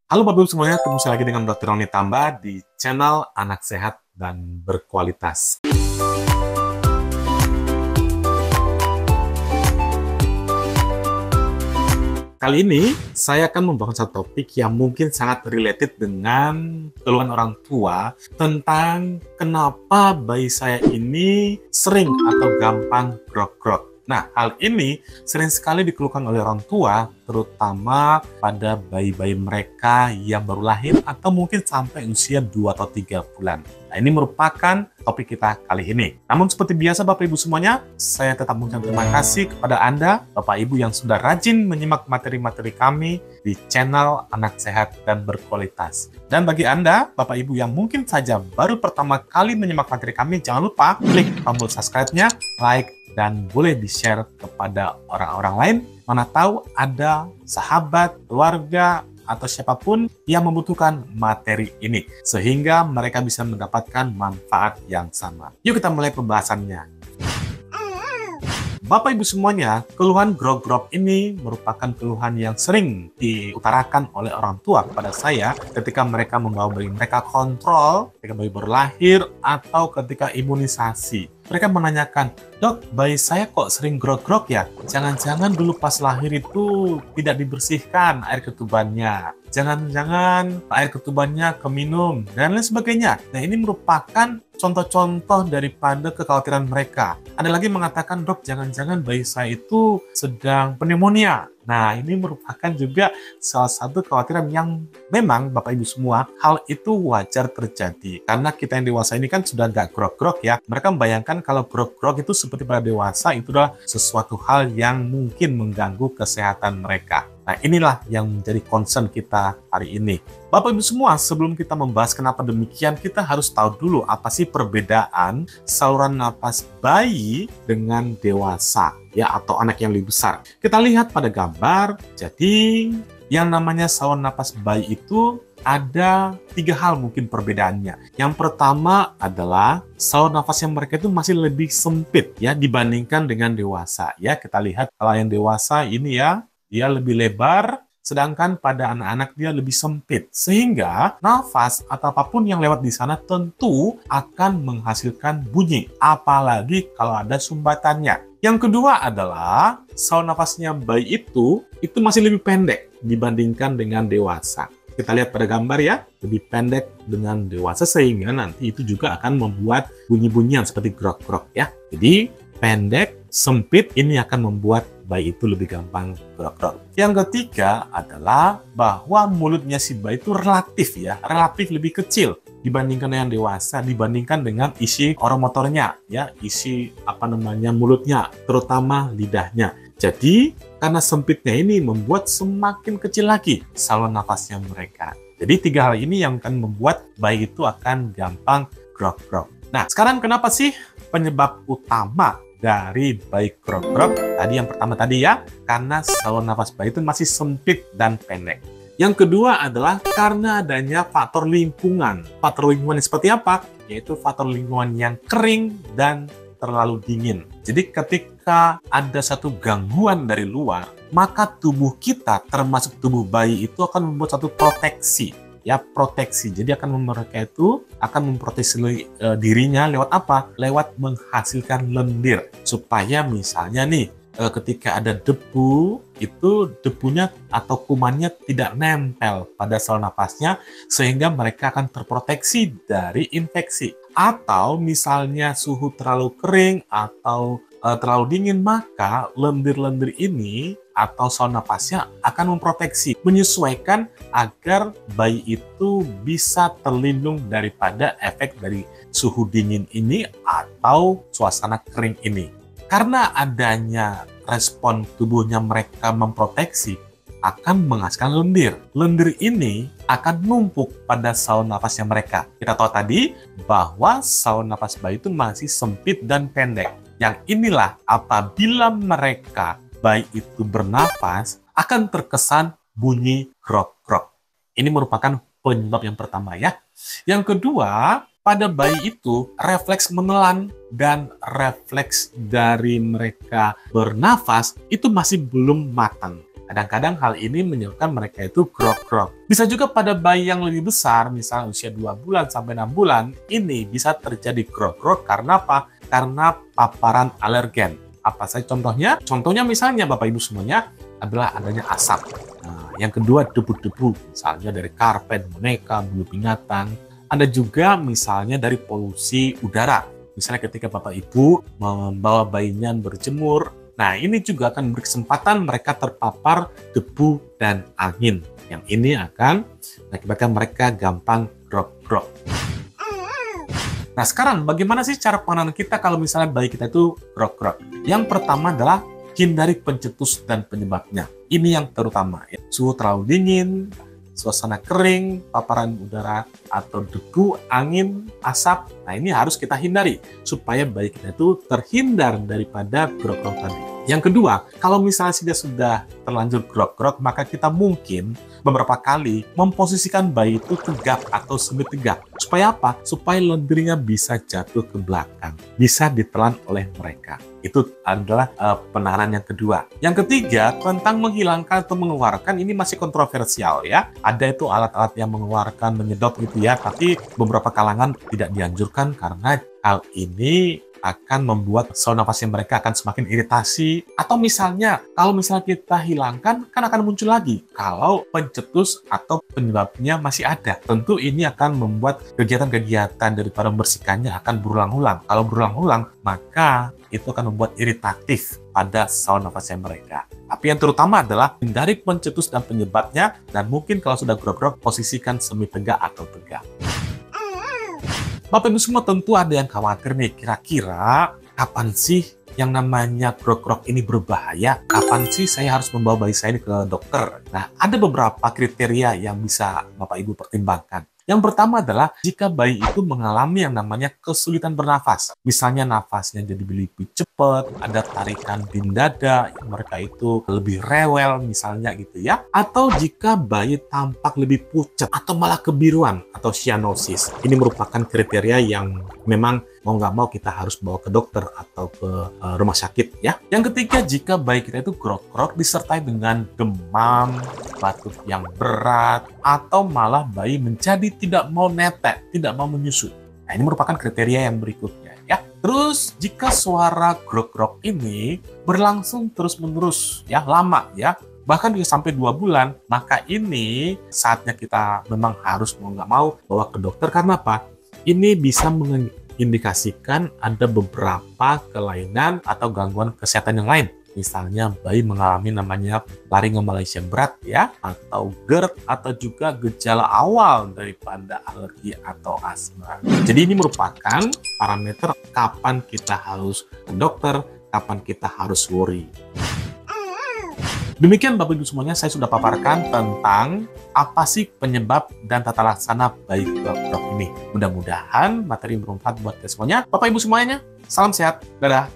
Halo Bapak Ibu semuanya, ketemu saya lagi dengan Dr. Roni Tamba di channel Anak Sehat dan Berkualitas. Kali ini, saya akan membawakan satu topik yang mungkin sangat related dengan keluhan orang tua tentang kenapa bayi saya ini sering atau gampang grok-grok. Nah, hal ini sering sekali dikeluhkan oleh orang tua, terutama pada bayi-bayi mereka yang baru lahir atau mungkin sampai usia 2 atau 3 bulan. Nah, ini merupakan topik kita kali ini. Namun seperti biasa Bapak Ibu semuanya, saya tetap mengucapkan terima kasih kepada Anda, Bapak Ibu yang sudah rajin menyimak materi-materi kami di channel Anak Sehat dan Berkualitas. Dan bagi Anda, Bapak Ibu yang mungkin saja baru pertama kali menyimak materi kami, jangan lupa klik tombol subscribe-nya, like, dan boleh di-share kepada orang-orang lain. Mana tahu ada sahabat, keluarga, atau siapapun yang membutuhkan materi ini. Sehingga mereka bisa mendapatkan manfaat yang sama. Yuk kita mulai pembahasannya. Bapak Ibu semuanya, keluhan grok-grok ini merupakan keluhan yang sering diutarakan oleh orang tua kepada saya ketika mereka membawa bayi mereka kontrol, ketika bayi baru lahir, atau ketika imunisasi. Mereka menanyakan, "Dok, bayi saya kok sering grok-grok ya? Jangan-jangan dulu pas lahir itu tidak dibersihkan air ketubannya. Jangan-jangan air ketubannya keminum, dan lain sebagainya." Nah, ini merupakan contoh-contoh daripada kekhawatiran mereka. Ada lagi mengatakan, "Dok, jangan-jangan bayi saya itu sedang pneumonia." Nah, ini merupakan juga salah satu kekhawatiran yang memang Bapak Ibu semua, hal itu wajar terjadi. Karena kita yang dewasa ini kan sudah nggak grok-grok ya. Mereka membayangkan kalau grok-grok itu seperti pada dewasa, itu adalah sesuatu hal yang mungkin mengganggu kesehatan mereka. Nah, inilah yang menjadi concern kita hari ini. Bapak Ibu semua, sebelum kita membahas kenapa demikian, kita harus tahu dulu apa sih perbedaan saluran napas bayi dengan dewasa, ya, atau anak yang lebih besar. Kita lihat pada gambar. Jadi, yang namanya saluran napas bayi itu ada 3 hal mungkin perbedaannya. Yang pertama adalah saluran nafas yang mereka itu masih lebih sempit ya dibandingkan dengan dewasa. Ya, kita lihat kalau yang dewasa ini ya, dia lebih lebar, sedangkan pada anak-anak dia lebih sempit. Sehingga nafas atau apapun yang lewat di sana tentu akan menghasilkan bunyi, apalagi kalau ada sumbatannya. Yang kedua adalah saluran nafasnya bayi itu masih lebih pendek dibandingkan dengan dewasa. Kita lihat pada gambar ya, lebih pendek dengan dewasa sehingga nanti itu juga akan membuat bunyi-bunyian seperti grok-grok ya. Jadi pendek, sempit, ini akan membuat bayi itu lebih gampang grok-grok. Yang ketiga adalah bahwa mulutnya si bayi itu relatif lebih kecil dibandingkan yang dewasa, dibandingkan dengan isi oromotornya ya, isi mulutnya, terutama lidahnya. Jadi karena sempitnya ini membuat semakin kecil lagi saluran nafasnya mereka. Jadi 3 hal ini yang akan membuat bayi itu akan gampang grok-grok. Nah, sekarang kenapa sih penyebab utama dari bayi grok-grok? Tadi yang pertama tadi ya, karena saluran nafas bayi itu masih sempit dan pendek. Yang kedua adalah karena adanya faktor lingkungan. Faktor lingkungan seperti apa? Yaitu faktor lingkungan yang kering dan terlalu dingin. Jadi ketika ada satu gangguan dari luar, maka tubuh kita, termasuk tubuh bayi itu akan membuat satu proteksi. Ya, proteksi. Jadi mereka itu akan memproteksi dirinya lewat apa? Lewat menghasilkan lendir. Supaya misalnya nih, ketika ada debu, itu debunya atau kumannya tidak nempel pada saluran napasnya, sehingga mereka akan terproteksi dari infeksi. Atau misalnya suhu terlalu kering atau terlalu dingin, maka lendir-lendir ini atau saluran napasnya akan memproteksi, menyesuaikan agar bayi itu bisa terlindung daripada efek dari suhu dingin ini atau suasana kering ini. Karena adanya respon tubuhnya mereka memproteksi, akan menghasilkan lendir. Lendir ini akan numpuk pada saluran nafasnya mereka. Kita tahu tadi bahwa saluran nafas bayi itu masih sempit dan pendek. Yang inilah apabila mereka bayi itu bernafas akan terkesan bunyi grok-grok. Ini merupakan penyebab yang pertama ya. Yang kedua, pada bayi itu refleks menelan dan refleks dari mereka bernafas itu masih belum matang. Kadang-kadang hal ini menyebabkan mereka itu grog-grog. Bisa juga pada bayi yang lebih besar, misalnya usia 2 bulan sampai 6 bulan, ini bisa terjadi grog-grog karena apa? Karena paparan alergen. Apa saja contohnya? Contohnya misalnya Bapak Ibu semuanya adalah adanya asap. Nah, yang kedua debu-debu, misalnya dari karpet, boneka, bulu binatang. Ada juga misalnya dari polusi udara. Misalnya ketika Bapak Ibu membawa bayinya berjemur, nah ini juga akan berkesempatan mereka terpapar debu dan angin. Yang ini akan mengakibatkan mereka gampang grog-grog. Nah sekarang bagaimana sih cara penanganan kita kalau misalnya bayi kita itu grog-grog? Yang pertama adalah hindari pencetus dan penyebabnya. Ini yang terutama. Suhu terlalu dingin, suasana kering, paparan udara, atau debu, angin, asap. Nah ini harus kita hindari supaya bayi kita itu terhindar daripada grog-grog tadi. Yang kedua, kalau misalnya sudah terlanjur grog-grog, maka kita mungkin beberapa kali memposisikan bayi itu tegak atau semi tegak. Supaya apa? Supaya lendirnya bisa jatuh ke belakang, bisa ditelan oleh mereka. Itu adalah penanganan yang kedua. Yang ketiga, tentang menghilangkan atau mengeluarkan, ini masih kontroversial ya. Ada itu alat-alat yang mengeluarkan, menyedot gitu ya, tapi beberapa kalangan tidak dianjurkan karena hal ini akan membuat saluran nafasnya mereka akan semakin iritasi. Atau misalnya, kalau misalnya kita hilangkan, kan akan muncul lagi. Kalau pencetus atau penyebabnya masih ada. Tentu ini akan membuat kegiatan-kegiatan daripada membersihkannya akan berulang-ulang. Kalau berulang-ulang, maka itu akan membuat iritatif pada saluran nafasnya mereka. Tapi yang terutama adalah hindari pencetus dan penyebabnya, dan mungkin kalau sudah grog-grog, posisikan semi tegak atau tegak. Bapak Ibu semua tentu ada yang khawatir nih, kira-kira kapan sih yang namanya grog-grog ini berbahaya? Kapan sih saya harus membawa bayi saya ini ke dokter? Nah, ada beberapa kriteria yang bisa Bapak Ibu pertimbangkan. Yang pertama adalah jika bayi itu mengalami yang namanya kesulitan bernafas. Misalnya nafasnya jadi lebih cepat, ada tarikan di dada, mereka itu lebih rewel misalnya gitu ya. Atau jika bayi tampak lebih pucat atau malah kebiruan atau cyanosis. Ini merupakan kriteria yang memang mau nggak mau kita harus bawa ke dokter atau ke rumah sakit ya. Yang ketiga, jika bayi kita itu grog-grog disertai dengan demam, batuk yang berat, atau malah bayi menjadi tidak mau netek, tidak mau menyusui. Nah, ini merupakan kriteria yang berikutnya ya. Terus jika suara grog-grog ini berlangsung terus-menerus ya, lama ya, bahkan bisa sampai 2 bulan, maka ini saatnya kita memang harus mau nggak mau bawa ke dokter. Karena apa? Ini bisa mengindikasikan ada beberapa kelainan atau gangguan kesehatan yang lain. Misalnya bayi mengalami namanya laringomalacia berat ya, atau GERD, atau juga gejala awal daripada alergi atau asma. Jadi ini merupakan parameter kapan kita harus ke dokter, kapan kita harus worry. Demikian Bapak Ibu semuanya, saya sudah paparkan tentang apa sih penyebab dan tata laksana bayi grog-grog ini. Mudah-mudahan materi bermanfaat buat kita semuanya. Bapak Ibu semuanya, salam sehat, dadah.